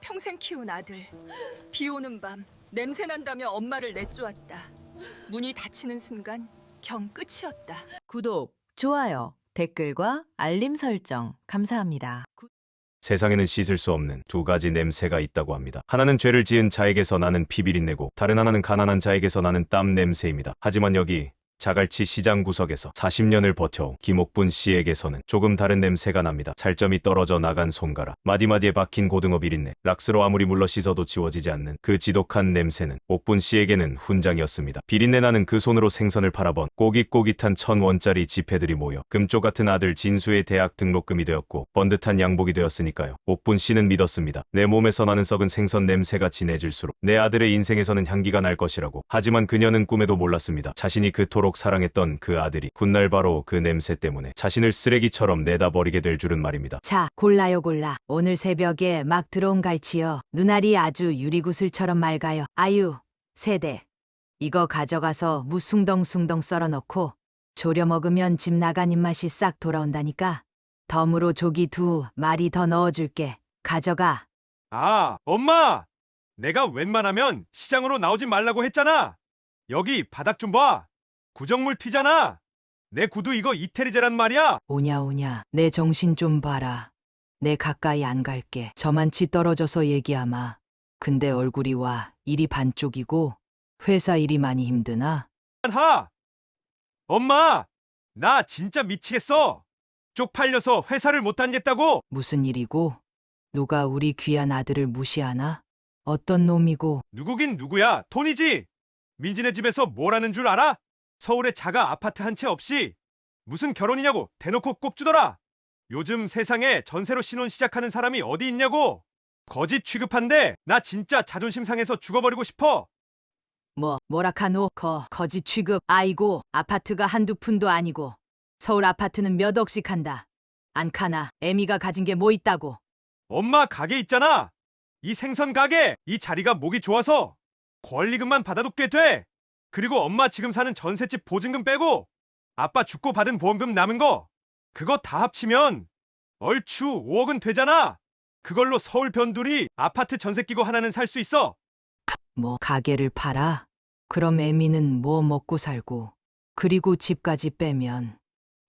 평생 키운 아들. 비 오는 밤 냄새 난다며 엄마를 내쫓았다. 문이 닫히는 순간 경 끝이었다. 구독, 좋아요, 댓글과 알림 설정 감사합니다. 세상에는 씻을 수 없는 두 가지 냄새가 있다고 합니다. 하나는 죄를 지은 자에게서 나는 피비린내고 다른 하나는 가난한 자에게서 나는 땀 냄새입니다. 하지만 여기 자갈치 시장 구석에서 40년을 버텨온 김옥분 씨에게서는 조금 다른 냄새가 납니다. 살점이 떨어져 나간 손가락, 마디마디에 박힌 고등어 비린내, 락스로 아무리 물러 씻어도 지워지지 않는 그 지독한 냄새는 옥분 씨에게는 훈장이었습니다. 비린내 나는 그 손으로 생선을 팔아번 꼬깃꼬깃한 1,000원짜리 지폐들이 모여 금쪽 같은 아들 진수의 대학 등록금이 되었고 번듯한 양복이 되었으니까요. 옥분 씨는 믿었습니다. 내 몸에서 나는 썩은 생선 냄새가 진해질수록 내 아들의 인생에서는 향기가 날 것이라고. 하지만 그녀는 꿈에도 몰랐습니다. 자신이 그토록 사랑했던 그 아들이 훗날 바로 그 냄새 때문에 자신을 쓰레기처럼 내다버리게 될 줄은 말입니다. 자, 골라요 골라. 오늘 새벽에 막 들어온 갈치요. 눈알이 아주 유리구슬처럼 맑아요. 아유, 세대. 이거 가져가서 무숭덩숭덩 썰어넣고 졸여 먹으면 집 나간 입맛이 싹 돌아온다니까. 덤으로 조기 2마리 더 넣어줄게. 가져가. 아, 엄마! 내가 웬만하면 시장으로 나오지 말라고 했잖아! 여기 바닥 좀 봐! 구정물 튀잖아! 내 구두 이거 이태리제란 말이야! 오냐, 내 정신 좀 봐라. 내 가까이 안 갈게. 저만치 떨어져서 얘기하마. 근데 얼굴이 와, 일이 반쪽이고 회사 일이 많이 힘드나? 하! 엄마! 나 진짜 미치겠어! 쪽팔려서 회사를 못 다니겠다고! 무슨 일이고? 누가 우리 귀한 아들을 무시하나? 어떤 놈이고? 누구긴 누구야, 돈이지! 민지네 집에서 뭘 하는 줄 알아? 서울에 자가 아파트 한 채 없이 무슨 결혼이냐고 대놓고 꼽주더라. 요즘 세상에 전세로 신혼 시작하는 사람이 어디 있냐고. 거짓 취급한데 나 진짜 자존심 상해서 죽어버리고 싶어. 뭐라카노? 거짓 취급. 아이고, 아파트가 한두 푼도 아니고 서울 아파트는 몇 억씩 한다. 안 카나? 애미가 가진 게 뭐 있다고? 엄마 가게 있잖아. 이 생선 가게. 이 자리가 목이 좋아서 권리금만 받아도 꽤 돼. 그리고 엄마 지금 사는 전셋집 보증금 빼고 아빠 죽고 받은 보험금 남은 거 그거 다 합치면 얼추 5억은 되잖아. 그걸로 서울 변두리 아파트 전세 끼고 하나는 살 수 있어. 가게를 팔아? 그럼 애미는 뭐 먹고 살고? 그리고 집까지 빼면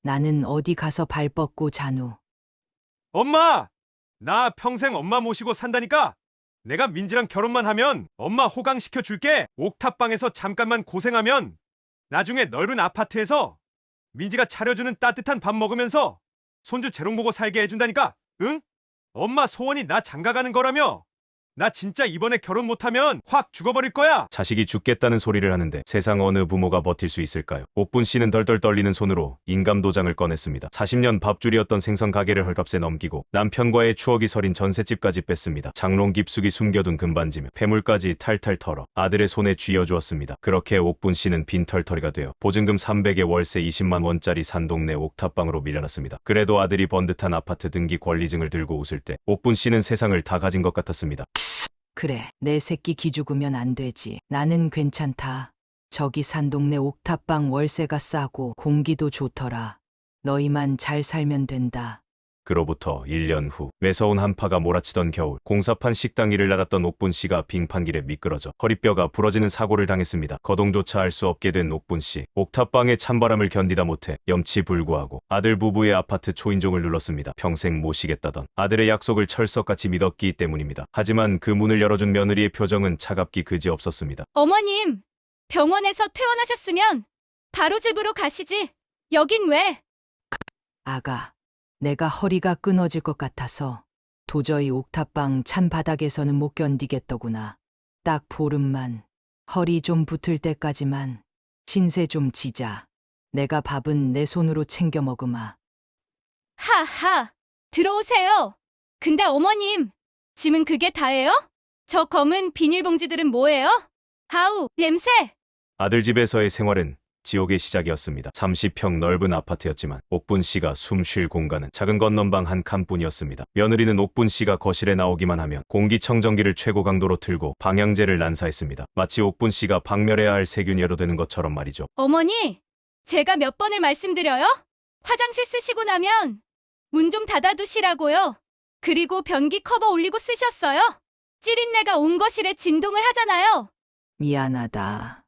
나는 어디 가서 발 뻗고 자누? 엄마! 나 평생 엄마 모시고 산다니까. 내가 민지랑 결혼만 하면 엄마 호강시켜 줄게. 옥탑방에서 잠깐만 고생하면 나중에 넓은 아파트에서 민지가 차려주는 따뜻한 밥 먹으면서 손주 재롱 보고 살게 해준다니까. 응? 엄마 소원이 나 장가가는 거라며. 나 진짜 이번에 결혼 못하면 확 죽어버릴 거야. 자식이 죽겠다는 소리를 하는데 세상 어느 부모가 버틸 수 있을까요? 옥분 씨는 덜덜 떨리는 손으로 인감도장을 꺼냈습니다. 40년 밥줄이었던 생선 가게를 헐값에 넘기고 남편과의 추억이 서린 전셋집까지 뺐습니다. 장롱 깊숙이 숨겨둔 금반지며 폐물까지 탈탈 털어 아들의 손에 쥐어주었습니다. 그렇게 옥분 씨는 빈털터리가 되어 보증금 300에 월세 20만 원짜리 산동네 옥탑방으로 밀려났습니다. 그래도 아들이 번듯한 아파트 등기 권리증을 들고 웃을 때 옥분 씨는 세상을 다 가진 것 같았습니다. 그래, 내 새끼 기죽으면 안 되지. 나는 괜찮다. 저기 산동네 옥탑방 월세가 싸고 공기도 좋더라. 너희만 잘 살면 된다. 그로부터 1년 후 매서운 한파가 몰아치던 겨울 공사판 식당 일을 나갔던 옥분 씨가 빙판길에 미끄러져 허리뼈가 부러지는 사고를 당했습니다. 거동조차 할 수 없게 된 옥분 씨. 옥탑방의 찬바람을 견디다 못해 염치불구하고 아들 부부의 아파트 초인종을 눌렀습니다. 평생 모시겠다던 아들의 약속을 철석같이 믿었기 때문입니다. 하지만 그 문을 열어준 며느리의 표정은 차갑기 그지없었습니다. 어머님, 병원에서 퇴원하셨으면 바로 집으로 가시지. 여긴 왜? 아가, 내가 허리가 끊어질 것 같아서 도저히 옥탑방 찬 바닥에서는 못 견디겠더구나. 딱 보름만, 허리 좀 붙을 때까지만 신세 좀 지자. 내가 밥은 내 손으로 챙겨 먹으마. 하하, 들어오세요. 근데 어머님, 짐은 그게 다예요? 저 검은 비닐봉지들은 뭐예요? 아우, 냄새! 아들 집에서의 생활은 지옥의 시작이었습니다. 30평 넓은 아파트였지만 옥분 씨가 숨 쉴 공간은 작은 건넌방 한 칸뿐이었습니다. 며느리는 옥분 씨가 거실에 나오기만 하면 공기청정기를 최고 강도로 틀고 방향제를 난사했습니다. 마치 옥분 씨가 박멸해야 할 세균이어도 되는 것처럼 말이죠. 어머니, 제가 몇 번을 말씀드려요? 화장실 쓰시고 나면 문 좀 닫아두시라고요. 그리고 변기 커버 올리고 쓰셨어요? 찌린내가 온 거실에 진동을 하잖아요. 미안하다.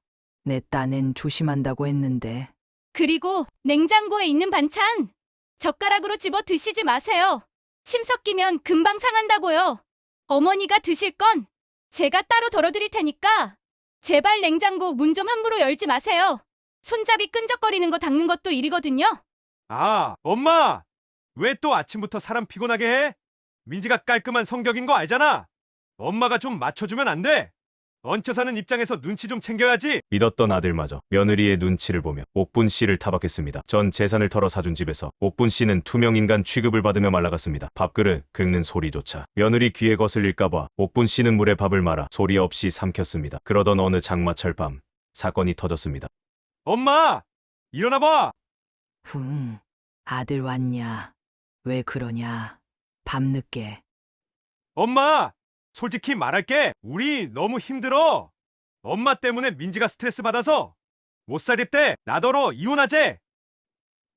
내 딴엔 조심한다고 했는데. 그리고 냉장고에 있는 반찬 젓가락으로 집어 드시지 마세요. 침 섞이면 금방 상한다고요. 어머니가 드실 건 제가 따로 덜어드릴 테니까 제발 냉장고 문 좀 함부로 열지 마세요. 손잡이 끈적거리는 거 닦는 것도 일이거든요. 아, 엄마! 왜 또 아침부터 사람 피곤하게 해? 민지가 깔끔한 성격인 거 알잖아. 엄마가 좀 맞춰주면 안 돼? 얹혀 사는 입장에서 눈치 좀 챙겨야지. 믿었던 아들마저 며느리의 눈치를 보며 옥분 씨를 타박했습니다. 전 재산을 털어 사준 집에서 옥분 씨는 투명인간 취급을 받으며 말라갔습니다. 밥그릇 긁는 소리조차 며느리 귀에 거슬릴까봐 옥분 씨는 물에 밥을 말아 소리 없이 삼켰습니다. 그러던 어느 장마철 밤 사건이 터졌습니다. 엄마! 일어나봐! 아들 왔냐? 왜 그러냐? 밤늦게. 엄마! 솔직히 말할게. 우리 너무 힘들어. 엄마 때문에 민지가 스트레스 받아서 못 살겠대. 나더러 이혼하재.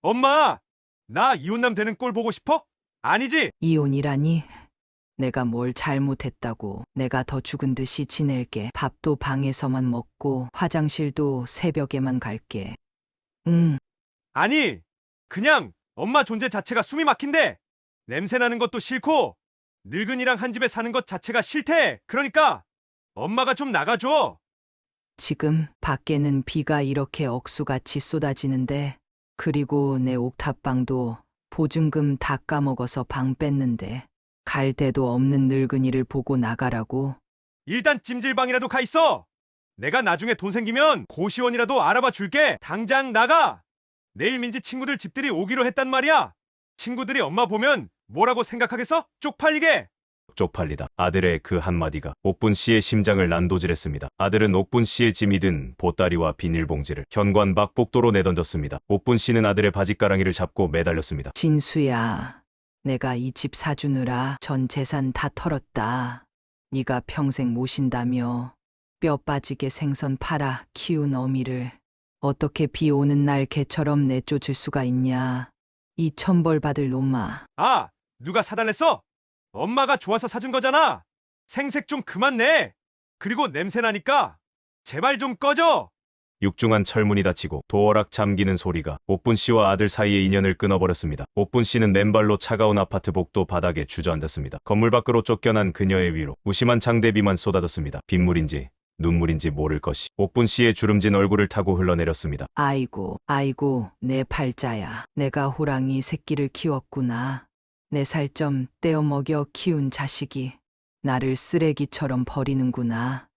엄마! 나 이혼남 되는 꼴 보고 싶어? 아니지? 이혼이라니? 내가 뭘 잘못했다고. 내가 더 죽은 듯이 지낼게. 밥도 방에서만 먹고 화장실도 새벽에만 갈게. 아니, 그냥 엄마 존재 자체가 숨이 막힌대. 냄새 나는 것도 싫고 늙은이랑 한 집에 사는 것 자체가 싫대. 그러니까 엄마가 좀 나가줘. 지금 밖에는 비가 이렇게 억수같이 쏟아지는데, 그리고 내 옥탑방도 보증금 다 까먹어서 방 뺐는데 갈 데도 없는 늙은이를 보고 나가라고. 일단 찜질방이라도 가 있어. 내가 나중에 돈 생기면 고시원이라도 알아봐 줄게. 당장 나가. 내일 민지 친구들 집들이 오기로 했단 말이야. 친구들이 엄마 보면 뭐라고 생각하겠어? 쪽팔리게. 쪽팔리다. 아들의 그 한마디가 옥분 씨의 심장을 난도질했습니다. 아들은 옥분 씨의 짐이 든 보따리와 비닐봉지를 현관 밖 복도로 내던졌습니다. 옥분 씨는 아들의 바지가랑이를 잡고 매달렸습니다. 진수야, 내가 이 집 사주느라 전 재산 다 털었다. 네가 평생 모신다며 뼈 빠지게 생선 팔아 키운 어미를 어떻게 비 오는 날 개처럼 내쫓을 수가 있냐. 이 천벌 받을 놈아. 아, 누가 사달랬어? 엄마가 좋아서 사준 거잖아. 생색 좀 그만 내. 그리고 냄새 나니까 제발 좀 꺼져. 육중한 철문이 닫히고 도어락 잠기는 소리가 옥분 씨와 아들 사이의 인연을 끊어버렸습니다. 옥분 씨는 맨발로 차가운 아파트 복도 바닥에 주저앉았습니다. 건물 밖으로 쫓겨난 그녀의 위로 무심한 장대비만 쏟아졌습니다. 빗물인지 눈물인지 모를 것이 옥분 씨의 주름진 얼굴을 타고 흘러내렸습니다. 아이고, 아이고, 내 팔자야. 내가 호랑이 새끼를 키웠구나. 내 살 좀 떼어 먹여 키운 자식이 나를 쓰레기처럼 버리는구나.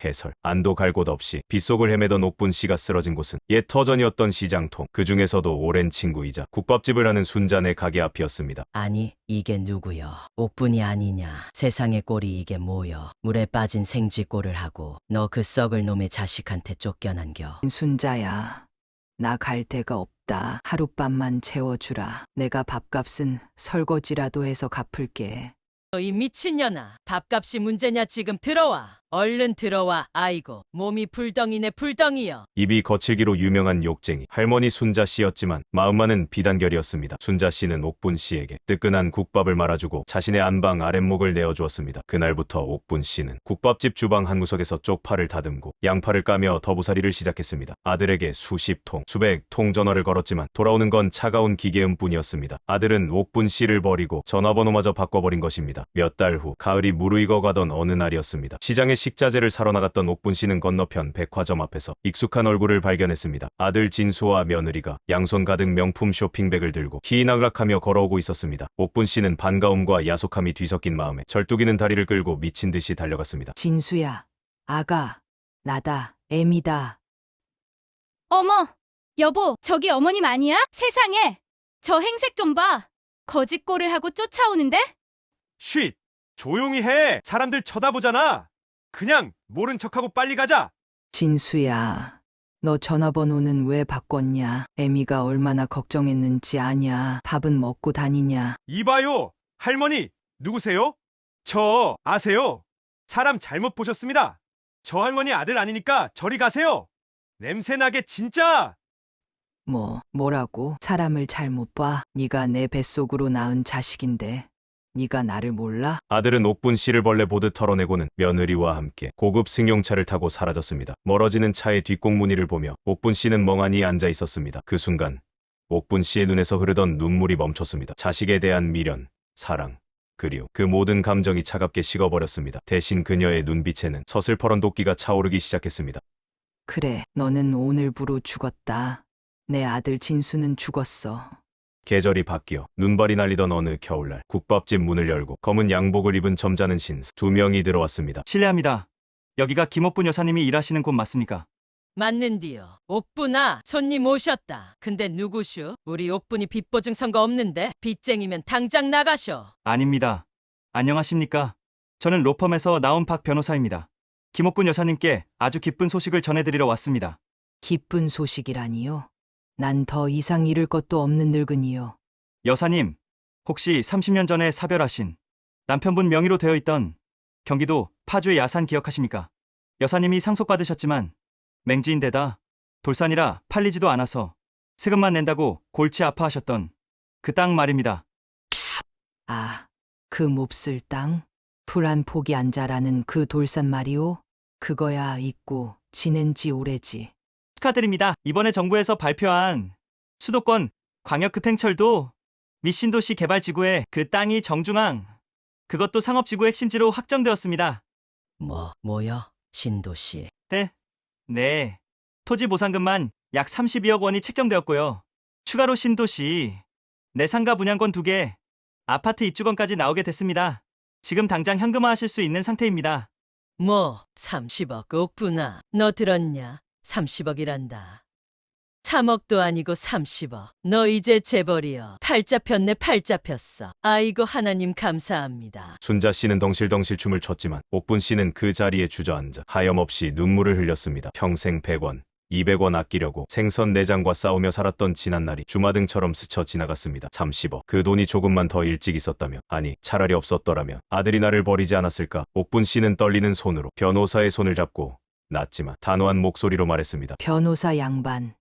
해설. 안도 갈 곳 없이 빗속을 헤매던 옥분 씨가 쓰러진 곳은 옛 터전이었던 시장통, 그 중에서도 오랜 친구이자 국밥집을 하는 순자네 가게 앞이었습니다. 아니, 이게 누구여? 옥분이 아니냐? 세상의 꼴이 이게 뭐여? 물에 빠진 생쥐꼴을 하고 너 그 썩을 놈의 자식한테 쫓겨난겨. 순자야, 나 갈 데가 없다. 하룻밤만 채워주라. 내가 밥값은 설거지라도 해서 갚을게. 이 미친년아, 밥값이 문제냐? 지금 들어와. 얼른 들어와. 아이고, 몸이 불덩이네 불덩이여. 입이 거칠기로 유명한 욕쟁이 할머니 순자 씨였지만 마음만은 비단결이었습니다. 순자 씨는 옥분 씨에게 뜨끈한 국밥을 말아주고 자신의 안방 아랫목을 내어주었습니다. 그날부터 옥분 씨는 국밥집 주방 한구석에서 쪽파를 다듬고 양파를 까며 더부살이를 시작했습니다. 아들에게 수십 통, 수백 통 전화를 걸었지만 돌아오는 건 차가운 기계음뿐이었습니다. 아들은 옥분 씨를 버리고 전화번호마저 바꿔버린 것입니다. 몇 달 후 가을이 무르익어가던 어느 날이었습니다. 시장에 식자재를 사러 나갔던 옥분 씨는 건너편 백화점 앞에서 익숙한 얼굴을 발견했습니다. 아들 진수와 며느리가 양손 가득 명품 쇼핑백을 들고 희낙락하며 걸어오고 있었습니다. 옥분 씨는 반가움과 야속함이 뒤섞인 마음에 절뚝이는 다리를 끌고 미친 듯이 달려갔습니다. 진수야, 아가, 나다, 애미다. 어머, 여보, 저기 어머님 아니야? 세상에, 저 행색 좀 봐. 거짓골을 하고 쫓아오는데? 쉿! 조용히 해. 사람들 쳐다보잖아. 그냥 모른 척하고 빨리 가자. 진수야, 너 전화번호는 왜 바꿨냐? 애미가 얼마나 걱정했는지 아냐? 밥은 먹고 다니냐? 이봐요. 할머니, 누구세요? 저 아세요? 사람 잘못 보셨습니다. 저 할머니 아들 아니니까 저리 가세요. 냄새나게 진짜. 뭐라고? 사람을 잘못 봐? 네가 내 뱃속으로 낳은 자식인데 네가 나를 몰라? 아들은 옥분 씨를 벌레 보듯 털어내고는 며느리와 함께 고급 승용차를 타고 사라졌습니다. 멀어지는 차의 뒷공무니를 보며 옥분 씨는 멍하니 앉아 있었습니다. 그 순간 옥분 씨의 눈에서 흐르던 눈물이 멈췄습니다. 자식에 대한 미련, 사랑, 그리고 그 모든 감정이 차갑게 식어버렸습니다. 대신 그녀의 눈빛에는 서슬퍼런 도끼가 차오르기 시작했습니다. 그래, 너는 오늘부로 죽었다. 내 아들 진수는 죽었어. 계절이 바뀌어 눈발이 날리던 어느 겨울날 국밥집 문을 열고 검은 양복을 입은 점잖은 신사 2명이 들어왔습니다. 실례합니다. 여기가 김옥분 여사님이 일하시는 곳 맞습니까? 맞는디요. 옥분아, 손님 오셨다. 근데 누구슈? 우리 옥분이 빚보증 선거 없는데 빚쟁이면 당장 나가셔. 아닙니다. 안녕하십니까? 저는 로펌에서 나온 박 변호사입니다. 김옥분 여사님께 아주 기쁜 소식을 전해드리러 왔습니다. 기쁜 소식이라니요? 난 더 이상 잃을 것도 없는 늙은이요. 여사님, 혹시 30년 전에 사별하신 남편분 명의로 되어 있던 경기도 파주의 야산 기억하십니까? 여사님이 상속받으셨지만 맹지인데다 돌산이라 팔리지도 않아서 세금만 낸다고 골치 아파하셨던 그 땅 말입니다. 아, 그 몹쓸 땅? 불안 포기 안 자라는 그 돌산 말이오? 그거야 잊고 지낸 지 오래지. 축하드립니다. 이번에 정부에서 발표한 수도권 광역급행철도 밑신도시 개발지구에 그 땅이 정중앙, 그것도 상업지구 핵심지로 확정되었습니다. 뭐요? 신도시. 네. 토지 보상금만 약 32억 원이 책정되었고요. 추가로 신도시, 내상가 분양권 2개, 아파트 입주권까지 나오게 됐습니다. 지금 당장 현금화하실 수 있는 상태입니다. 30억 옥분아. 너 들었냐? 30억이란다. 3억도 아니고 30억. 너 이제 재벌이여. 팔자 폈네, 팔자 폈어. 아이고 하나님 감사합니다. 순자 씨는 덩실덩실 춤을 췄지만 옥분 씨는 그 자리에 주저앉아 하염없이 눈물을 흘렸습니다. 평생 100원, 200원 아끼려고 생선 내장과 싸우며 살았던 지난날이 주마등처럼 스쳐 지나갔습니다. 30억. 그 돈이 조금만 더 일찍 있었다면, 아니 차라리 없었더라면 아들이 나를 버리지 않았을까? 옥분 씨는 떨리는 손으로 변호사의 손을 잡고 낮지만 단호한 목소리로 말했습니다. 변호사 양반,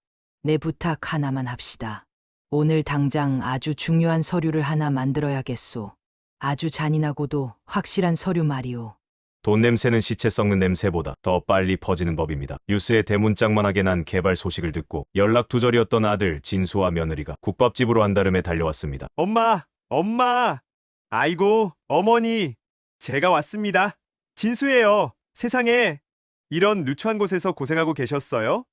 내 부탁 하나만 합시다. 오늘 당장 아주 중요한 서류를 하나 만들어야겠소. 아주 잔인하고도 확실한 서류 말이오. 돈 냄새는 시체 썩는 냄새보다 더 빨리 퍼지는 법입니다. 뉴스에 대문짝만하게 난 개발 소식을 듣고 연락 두절이었던 아들 진수와 며느리가 국밥집으로 한달음에 달려왔습니다. 엄마! 아이고, 어머니! 제가 왔습니다. 진수예요. 세상에, 이런 누추한 곳에서 고생하고 계셨어요?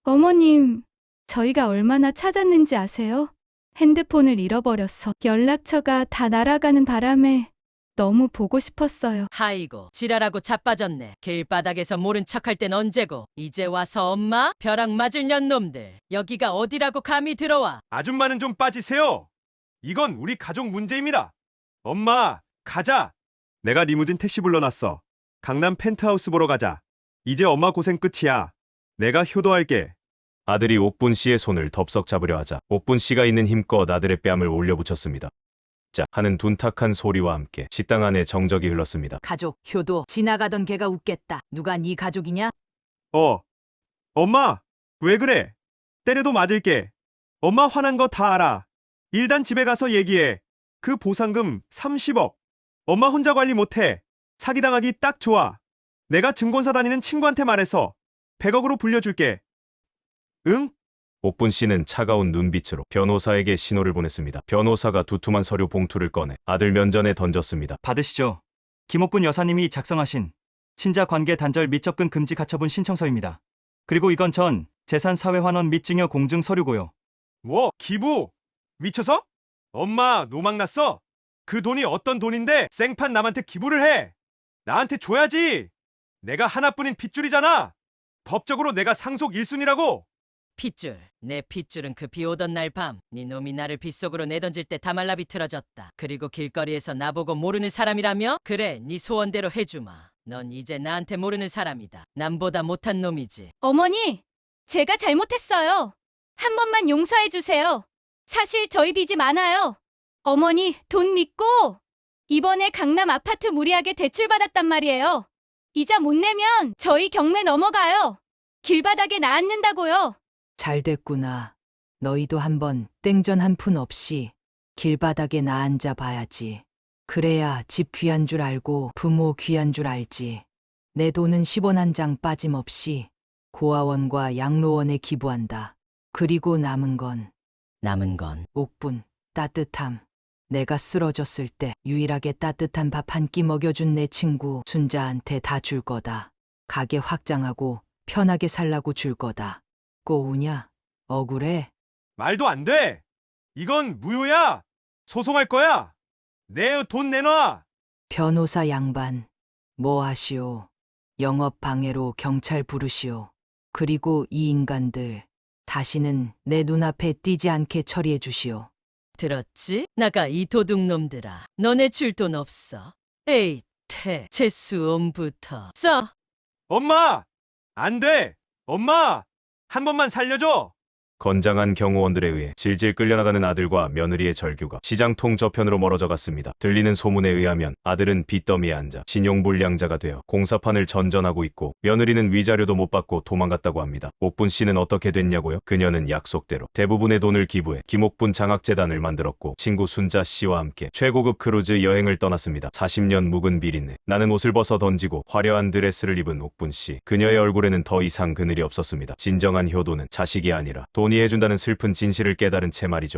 어머님, 저희가 얼마나 찾았는지 아세요? 핸드폰을 잃어버려서 연락처가 다 날아가는 바람에 너무 보고 싶었어요. 아이고 지랄하고 자빠졌네. 길바닥에서 모른 척할 땐 언제고. 이제 와서 엄마? 벼락 맞을 년놈들. 여기가 어디라고 감히 들어와. 아줌마는 좀 빠지세요. 이건 우리 가족 문제입니다. 엄마, 가자. 내가 리무진 택시 불러놨어. 강남 펜트하우스 보러 가자. 이제 엄마 고생 끝이야. 내가 효도할게. 아들이 옥분 씨의 손을 덥석 잡으려 하자 옥분 씨가 있는 힘껏 아들의 뺨을 올려붙였습니다. 자 하는 둔탁한 소리와 함께 식당 안에 정적이 흘렀습니다. 가족, 효도, 지나가던 개가 웃겠다. 누가 네 가족이냐? 엄마, 왜 그래? 때려도 맞을게. 엄마 화난 거 다 알아. 일단 집에 가서 얘기해. 그 보상금 30억. 엄마 혼자 관리 못해. 사기당하기 딱 좋아. 내가 증권사 다니는 친구한테 말해서 100억으로 불려줄게. 응? 옥분 씨는 차가운 눈빛으로 변호사에게 신호를 보냈습니다. 변호사가 두툼한 서류 봉투를 꺼내 아들 면전에 던졌습니다. 받으시죠. 김옥분 여사님이 작성하신 친자 관계 단절 및 접근 금지 가처분 신청서입니다. 그리고 이건 전 재산 사회 환원 및 증여 공증 서류고요. 뭐, 기부? 미쳐서? 엄마, 노망 났어? 그 돈이 어떤 돈인데 생판 남한테 기부를 해? 나한테 줘야지. 내가 하나뿐인 핏줄이잖아. 법적으로 내가 상속 1순위라고. 핏줄. 내 핏줄은 그 비오던 날 밤 네 놈이 나를 빗속으로 내던질 때 다말라 비틀어졌다. 그리고 길거리에서 나보고 모르는 사람이라며? 그래, 네 소원대로 해주마. 넌 이제 나한테 모르는 사람이다. 남보다 못한 놈이지. 어머니, 제가 잘못했어요. 한 번만 용서해 주세요. 사실 저희 빚이 많아요. 어머니, 돈 믿고 이번에 강남 아파트 무리하게 대출받았단 말이에요. 이자 못 내면 저희 경매 넘어가요. 길바닥에 나앉는다고요. 잘 됐구나. 너희도 한번 땡전 한 푼 없이 길바닥에 나앉아 봐야지. 그래야 집 귀한 줄 알고 부모 귀한 줄 알지. 내 돈은 10원 한 장 빠짐없이 고아원과 양로원에 기부한다. 그리고 남은 건 남은 건 옥분, 따뜻함. 내가 쓰러졌을 때 유일하게 따뜻한 밥 한 끼 먹여준 내 친구 순자한테 다 줄 거다. 가게 확장하고 편하게 살라고 줄 거다. 꼬우냐? 억울해? 말도 안 돼. 이건 무효야. 소송할 거야. 내 돈 내놔. 변호사 양반, 뭐 하시오? 영업 방해로 경찰 부르시오. 그리고 이 인간들, 다시는 내 눈앞에 띄지 않게 처리해 주시오. 들었지? 나가 이 도둑놈들아. 너네 줄 돈 없어. 에이, 재수옴부터 써. 엄마! 안 돼! 엄마! 한 번만 살려줘! 건장한 경호원들에 의해 질질 끌려나가는 아들과 며느리의 절규가 시장 통저편으로 멀어져 갔습니다. 들리는 소문에 의하면 아들은 빚더미에 앉아 신용불량자가 되어 공사판을 전전하고 있고 며느리는 위자료도 못 받고 도망갔다고 합니다. 옥분 씨는 어떻게 됐냐고요? 그녀는 약속대로 대부분의 돈을 기부해 김옥분 장학재단을 만들었고 친구 순자 씨와 함께 최고급 크루즈 여행을 떠났습니다. 40년 묵은 비린내 나는 옷을 벗어 던지고 화려한 드레스를 입은 옥분 씨. 그녀의 얼굴에는 더 이상 그늘이 없었습니다. 진정한 효도는 자식이 아니라 돈이 해준다는 슬픈 진실을 깨달은 채 말이죠.